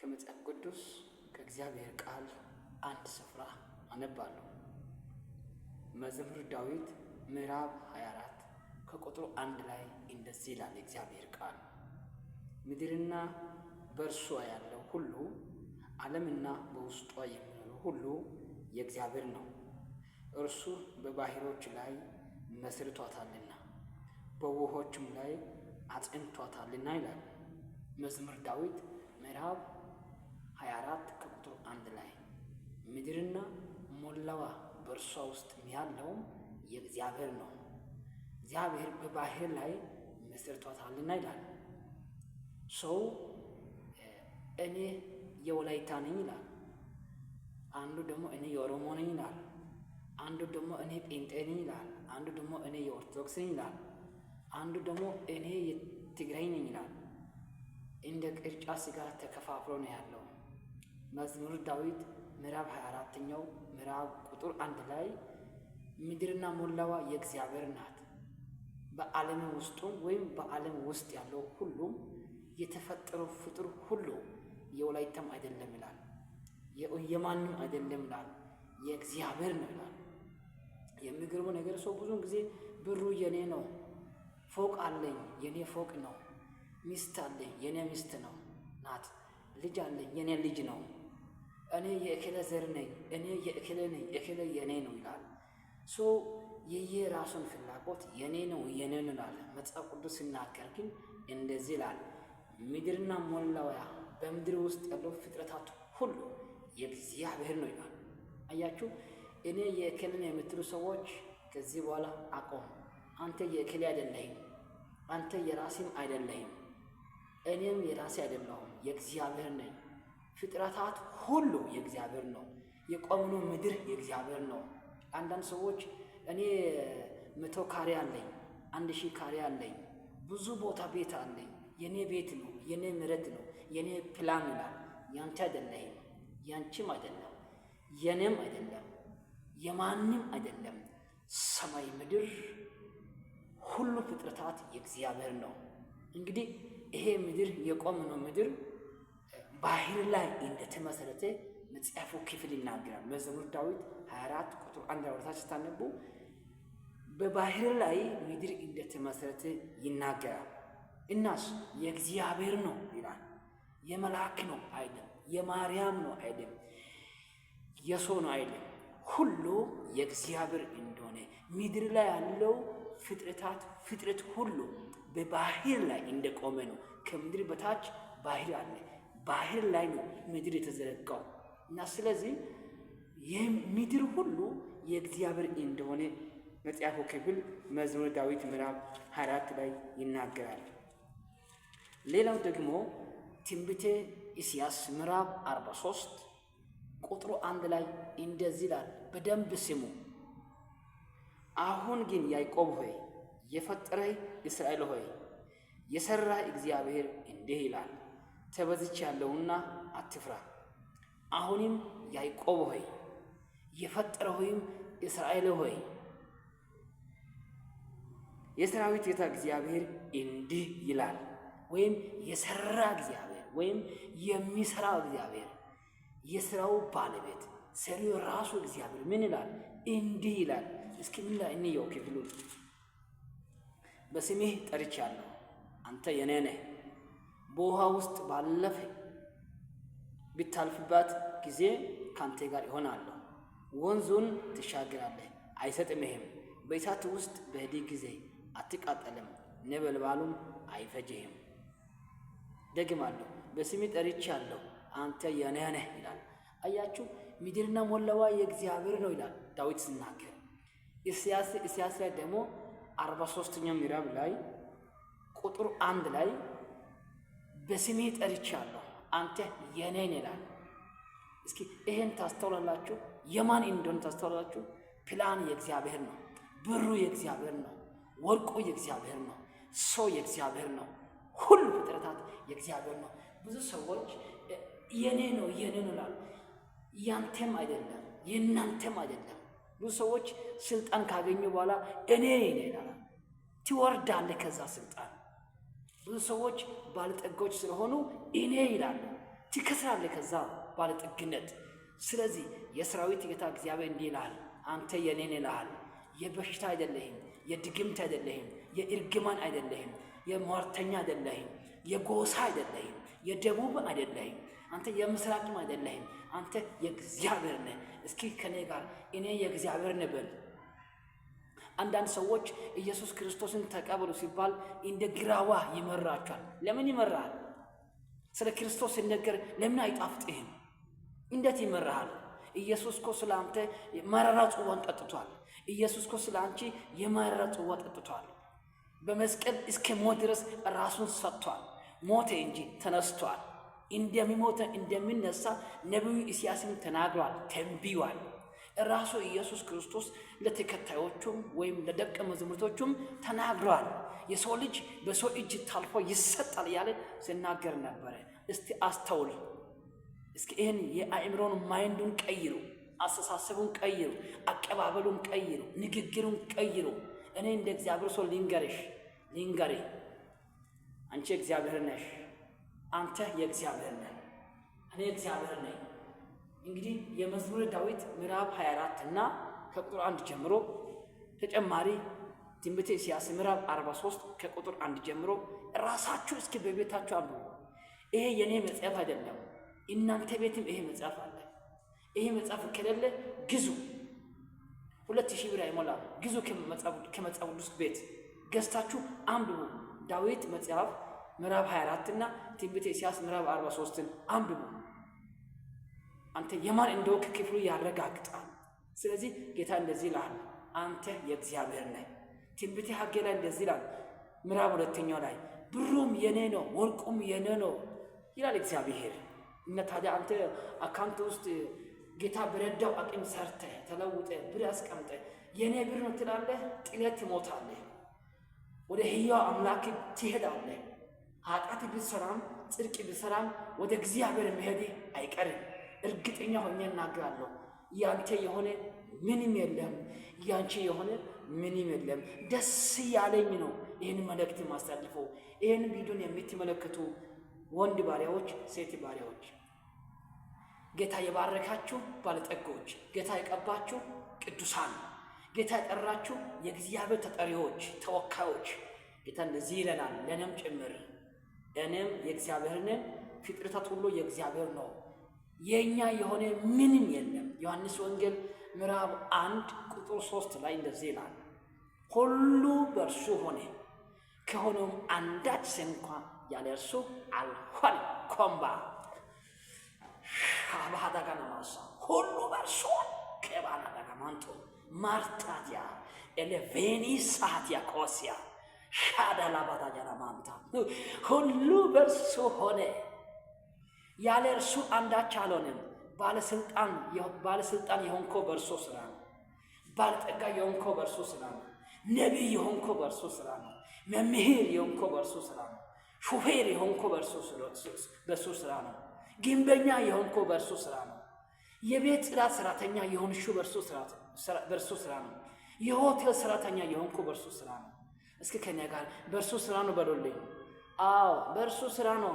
ከመጽሐፍ ቅዱስ ከእግዚአብሔር ቃል አንድ ስፍራ አነባለሁ። መዝሙረ ዳዊት ምዕራፍ 24 ከቁጥር 1 ላይ እንደዚህ ይላል የእግዚአብሔር ቃል። ምድርና በእርሷ ያለው ሁሉ ዓለምና በውስጧ የሚኖሩ ሁሉ የእግዚአብሔር ነው። እርሱ በባሕሮች ላይ መስርቷታልና በውኆችም ላይ አጽንቷታልና ይላል። መዝሙረ ዳዊት ምዕራፍ 24 ከቁጥር 1 ላይ ምድርና ሞላዋ በእርሷ ውስጥ ያለውም የእግዚአብሔር ነው። እግዚአብሔር በባሕር ላይ መስርቷታልና ይላል። ሰው እኔ የወላይታ ነኝ ይላል። አንዱ ደግሞ እኔ የኦሮሞ ነኝ ይላል። አንዱ ደግሞ እኔ ጴንጤ ነኝ ይላል። አንዱ ደግሞ እኔ የኦርቶዶክስ ነኝ ይላል። አንዱ ደግሞ እኔ የትግራይ ነኝ ይላል። እንደ ቅርጫ ሥጋ ተከፋፍሎ ነው ያለው። መዝሙረ ዳዊት ምዕራፍ 24ኛው ምዕራፍ ቁጥር 1 ላይ ምድርና ሞላዋ የእግዚአብሔር ናት። በዓለም ውስጡም ወይም በዓለም ውስጥ ያለው ሁሉም የተፈጠረው ፍጡር ሁሉ የወላይታም አይደለም ይላል፣ የማንም አይደለም ይላል፣ የእግዚአብሔር ነው ይላል። የሚገርመው ነገር ሰው ብዙውን ጊዜ ብሩ የኔ ነው፣ ፎቅ አለኝ የኔ ፎቅ ነው፣ ሚስት አለኝ የኔ ሚስት ነው ናት፣ ልጅ አለኝ የኔ ልጅ ነው፣ እኔ የእከሌ ዘር ነኝ፣ እኔ የእከሌ ነኝ፣ እከሌ የኔ ነው ይላል። ሰው የየራሱን ፍላጎት የኔ ነው የኔ ነው ይላል። መጽሐፍ ቅዱስ ሲናገር ግን እንደዚህ ይላል፣ ምድርና ሞላዋ በምድር ውስጥ ያለው ፍጥረታት ሁሉ የእግዚአብሔር ነው ይላል። አያችሁ፣ እኔ የእከሌ ነኝ የምትሉ ሰዎች ከዚህ በኋላ አቆም። አንተ የእከሌ አይደለህም፣ አንተ የራሴም አይደለህም፣ እኔም የራሴ አይደለሁም፣ የእግዚአብሔር ነኝ። ፍጥረታት ሁሉ የእግዚአብሔር ነው። የቆምነው ምድር የእግዚአብሔር ነው። አንዳንድ ሰዎች እኔ 100 ካሬ አለኝ፣ 1000 ካሬ አለኝ፣ ብዙ ቦታ ቤት አለኝ፣ የኔ ቤት ነው፣ የኔ መሬት ነው፣ የኔ ፕላን ይላል። ያንተ አይደለም፣ ያንቺም አይደለም፣ የኔም አይደለም፣ የማንም አይደለም። ሰማይ ምድር ሁሉ ፍጥረታት የእግዚአብሔር ነው። እንግዲህ ይሄ ምድር የቆምነው ምድር ባሕር ላይ እንደተመሰረተ መጽሐፉ ክፍል ይናገራል። መዝሙረ ዳዊት 24 ቁጥር 1 ወርታች ስታነቡ በባሕር ላይ ምድር እንደተመሰረተ ይናገራል። እናስ የእግዚአብሔር ነው ይላል። የመላክ ነው አይደለም፣ የማርያም ነው አይደለም፣ የሰው ነው አይደለም። ሁሉ የእግዚአብሔር እንደሆነ ምድር ላይ ያለው ፍጥረት ሁሉ በባሕር ላይ እንደቆመ ነው። ከምድር በታች ባሕር አለ። ባሕር ላይ ነው ምድር የተዘረጋው እና ስለዚህ ይህ ምድር ሁሉ የእግዚአብሔር እንደሆነ መጽሐፉ ክፍል መዝሙረ ዳዊት ምዕራፍ 24 ላይ ይናገራል። ሌላው ደግሞ ትንቢተ ኢሳይያስ ምዕራፍ 43 ቁጥሩ 1 ላይ እንደዚህ ይላል። በደንብ ስሙ። አሁን ግን ያዕቆብ ሆይ የፈጠረህ እስራኤል ሆይ የሠራ እግዚአብሔር እንዲህ ይላል፣ ተበዝቻለሁና አትፍራ። አሁንም ያዕቆብ ሆይ የፈጠረህም እስራኤል ሆይ የሰራዊት ጌታ እግዚአብሔር እንዲህ ይላል፣ ወይም የሠራ እግዚአብሔር ወይም የሚሠራ እግዚአብሔር የሥራው ባለቤት ሰሪው ራሱ እግዚአብሔር ምን ይላል? እንዲህ ይላል። እስኪ ምን ላይ እንየው ክፍሉን። በስምህ ጠርቻለሁ፣ አንተ የኔ ነህ። በውሃ ውስጥ ብታልፍባት ጊዜ ካንተ ጋር ይሆናለሁ። ወንዙን ትሻገራለህ፣ አይሰጥምህም። በእሳት ውስጥ በሄድህ ጊዜ አትቃጠልም፣ ነበልባሉም አይፈጅህም። ደግማለሁ፣ በስምህ ጠርቻለሁ፣ አንተ የኔ ነህ ይላል። አያችሁ፣ ምድርና ሞላዋ የእግዚአብሔር ነው ይላል ዳዊት ሲናገር። ኢሳይያስ ላይ ደግሞ 43ኛው ምዕራፍ ላይ ቁጥር 1 ላይ በስሜ ጠርቻለሁ አንተ የኔ ነህ ይላል። እስኪ ይሄን ታስተውላላችሁ? የማን እንደሆነ ታስተውላላችሁ? ፕላን የእግዚአብሔር ነው። ብሩ የእግዚአብሔር ነው። ወርቁ የእግዚአብሔር ነው። ሰው የእግዚአብሔር ነው። ሁሉ ፍጥረታት የእግዚአብሔር ነው። ብዙ ሰዎች የኔ ነው ይላሉ። ያንተም አይደለም፣ የእናንተም አይደለም። ብዙ ሰዎች ስልጣን ካገኙ በኋላ እኔ ይላል። ትወርዳለህ ከዛ ስልጣን። ብዙ ሰዎች ባለጠጎች ስለሆኑ እኔ ይላሉ። ትከስራለህ ከዛ ባለጠግነት። ስለዚህ የሰራዊት ጌታ እግዚአብሔር እንዲህ ይልሃል፣ አንተ የኔ ነህ ይልሃል። የበሽታ አይደለህም፣ የድግምት አይደለህም፣ የእርግማን አይደለህም፣ የሟርተኛ አይደለህም፣ የጎሳ አይደለህም፣ የደቡብ አይደለህም፣ አንተ የምስራቅም አይደለህም። አንተ የእግዚአብሔር ነህ። እስኪ ከኔ ጋር እኔ የእግዚአብሔር ነህ በል። አንዳንድ ሰዎች ኢየሱስ ክርስቶስን ተቀበሉ ሲባል እንደ ግራዋ ይመራቸዋል። ለምን ይመራሃል? ስለ ክርስቶስ ሲነገር ለምን አይጣፍጥህም? እንዴት ይመራሃል? ኢየሱስ እኮ ስለ አንተ መራራ ጽዋን ጠጥቷል። ኢየሱስ እኮ ስለ አንቺ የመራራ ጽዋ ጠጥቷል። በመስቀል እስከ ሞት ድረስ ራሱን ሰጥቷል። ሞተ እንጂ ተነስቷል። እንደሚሞት እንደሚነሳ ነቢዩ ኢሳይያስም ተናግሯል፣ ተንብዮአል። ራሱ ኢየሱስ ክርስቶስ ለተከታዮቹም ወይም ለደቀ መዛሙርቶቹም ተናግሯል። የሰው ልጅ በሰው እጅ ታልፎ ይሰጣል ያለ ሲናገር ነበረ። እስቲ አስተውል። እስኪ ይህን የአእምሮን ማይንዱን ቀይሩ፣ አስተሳሰቡን ቀይሩ፣ አቀባበሉን ቀይሩ፣ ንግግሩን ቀይሩ። እኔ እንደ እግዚአብሔር ሰው ልንገርህ፣ አንቺ እግዚአብሔር ነሽ፣ አንተ የእግዚአብሔር ነህ፣ እኔ እግዚአብሔር ነኝ። እንግዲህ የመዝሙረ ዳዊት ምዕራፍ 24 እና ከቁጥር 1 ጀምሮ ተጨማሪ ትንቢተ ኢሳይያስ ምዕራፍ 43 ከቁጥር 1 ጀምሮ ራሳችሁ እስኪ በቤታችሁ አንብቡ። ይሄ የኔ መጽሐፍ አይደለም፣ እናንተ ቤትም ይሄ መጽሐፍ አለ። ይሄ መጽሐፍ ከሌለ ግዙ፣ 2000 ብር አይሞላም። ግዙ ከመጽሐፍ ቅዱስ ቤት ገዝታችሁ አንብቡ። ዳዊት መጽሐፍ ምዕራፍ 24 እና ትንቢተ ኢሳይያስ ምዕራፍ 43ን አንብቡ። አንተ የማን እንደሆንክ ክፍሉ ያረጋግጣል። ስለዚህ ጌታ እንደዚህ ይላል፣ አንተ የእግዚአብሔር ነህ። ትንቢተ ሐጌ ላይ እንደዚህ ይላል፣ ምዕራፍ 2 ላይ ብሩም የኔ ነው ወርቁም የኔ ነው ይላል እግዚአብሔር። እና ታዲያ አንተ አካውንት ውስጥ ጌታ በረዳው አቅም ሰርተህ ተለውጠ ብር አስቀምጠህ የኔ ብር ነው ትላለህ፣ ጥለት ትሞታለህ። ወደ ሕያው አምላክ ትሄዳለህ። ኃጢአት ቢሰራም ጽድቅ ቢሰራም ወደ እግዚአብሔር መሄድ አይቀርም። እርግጠኛ ሆኜ እናገራለሁ፣ ያንተ የሆነ ምንም የለም፣ ያንቺ የሆነ ምንም የለም። ደስ ያለኝ ነው ይህን መልእክት ማስተላልፈው። ይህን ቪዲዮን የምትመለከቱ ወንድ ባሪያዎች፣ ሴት ባሪያዎች፣ ጌታ የባረካችሁ ባለጠጎች፣ ጌታ የቀባችሁ ቅዱሳን፣ ጌታ የጠራችሁ የእግዚአብሔር ተጠሪዎች፣ ተወካዮች፣ ጌታ እንደዚህ ይለናል፣ ለእኔም ጭምር እኔም የእግዚአብሔር ነኝ፣ ፍጥረታት ሁሉ የእግዚአብሔር ነው፣ የኛ የሆነ ምንም የለም። ዮሐንስ ወንጌል ምዕራፍ 1 ቁጥር 3 ላይ እንደዚህ ይላል፣ ሁሉ በእርሱ ሆነ፣ ከሆነም አንዳች እንኳ ያለ እርሱ አልሆነም። ኮምባ ሻባዳጋና ማሳ ሁሉ በእርሱ ከባናዳጋማንቶ ማርታቲያ ኤሌቬኒ ሳቲያ ኮሲያ ሻዳላ ባዳጋና ማንታ ሁሉ በእርሱ ሆነ፣ ያለ እርሱ አንዳች አልሆነም። ባለስልጣን የሆንከው በእርሱ ስራ ነው። ባለጠጋ የሆንከው በእርሱ ስራ ነው። ነቢይ የሆንከው በእርሱ ስራ ነው። መምህር የሆንከው በእርሱ ስራ ነው። ሹፌር የሆንከው በእርሱ ስራ ነው። ግንበኛ የሆንከው በእርሱ ስራ ነው። የቤት ጽዳት ሰራተኛ የሆንሽው በእርሱ ስራ ነው። የሆቴል ሰራተኛ የሆንከው በእርሱ ስራ ነው። እስኪ ከኛ ጋር በእርሱ ስራ ነው በሉልኝ። አዎ በእርሱ ስራ ነው።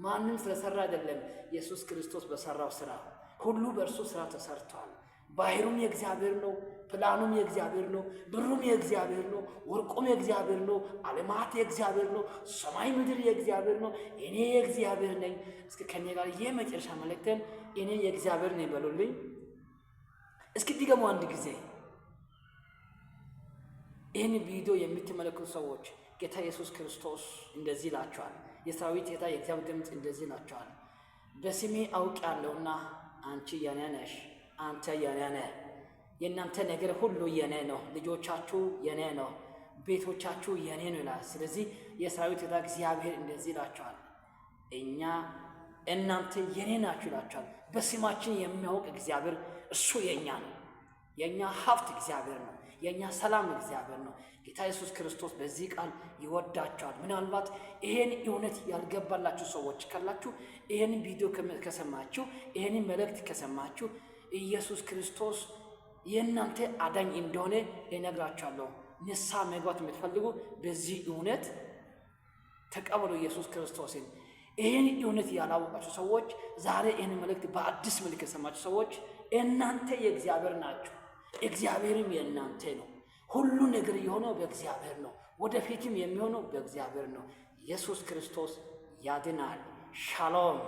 ማንም ስለሰራ አይደለም፣ ኢየሱስ ክርስቶስ በሰራው ስራ ሁሉ በእርሱ ስራ ተሰርቷል። ባህሩም የእግዚአብሔር ነው፣ ፕላኑም የእግዚአብሔር ነው፣ ብሩም የእግዚአብሔር ነው፣ ወርቁም የእግዚአብሔር ነው፣ ዓለማት የእግዚአብሔር ነው፣ ሰማይ ምድር የእግዚአብሔር ነው። እኔ የእግዚአብሔር ነኝ። እስኪ ከኔ ጋር የመጨረሻ መልእክቴን እኔ የእግዚአብሔር ነኝ በሉልኝ። እስኪ ድገሙ አንድ ጊዜ። ይህን ቪዲዮ የምትመለከቱ ሰዎች ጌታ ኢየሱስ ክርስቶስ እንደዚህ ይላቸዋል፣ የሰራዊት ጌታ የእግዚአብሔር ድምፅ እንደዚህ ይላቸዋል፣ በስሜ አውቃለሁና አንቺ የኔ ነሽ፣ አንተ የኔ ነህ። የእናንተ ነገር ሁሉ የኔ ነው። ልጆቻችሁ የኔ ነው፣ ቤቶቻችሁ የኔ ነው ይላል። ስለዚህ የሰራዊት ጌታ እግዚአብሔር እንደዚህ ይላቸዋል፣ እናንተ የኔ ናችሁ ይላቸዋል። በስማችን የሚያውቅ እግዚአብሔር እሱ የኛ ነው። የኛ ሀብት እግዚአብሔር ነው። የኛ ሰላም እግዚአብሔር ነው። ጌታ ኢየሱስ ክርስቶስ በዚህ ቃል ይወዳቸዋል። ምናልባት ይሄን እውነት ያልገባላችሁ ሰዎች ካላችሁ ይሄን ቪዲዮ ከሰማችሁ፣ ይሄን መልእክት ከሰማችሁ ኢየሱስ ክርስቶስ የእናንተ አዳኝ እንደሆነ እነግራችኋለሁ። ንስሐ መግባት የምትፈልጉ በዚህ እውነት ተቀበሉ ኢየሱስ ክርስቶስን። ይህን እውነት ያላወቃችሁ ሰዎች ዛሬ ይህን መልእክት በአዲስ መልክ የሰማችሁ ሰዎች እናንተ የእግዚአብሔር ናችሁ፣ እግዚአብሔርም የእናንተ ነው። ሁሉ ነገር የሆነው በእግዚአብሔር ነው። ወደፊትም የሚሆነው በእግዚአብሔር ነው። ኢየሱስ ክርስቶስ ያድናል። ሻሎም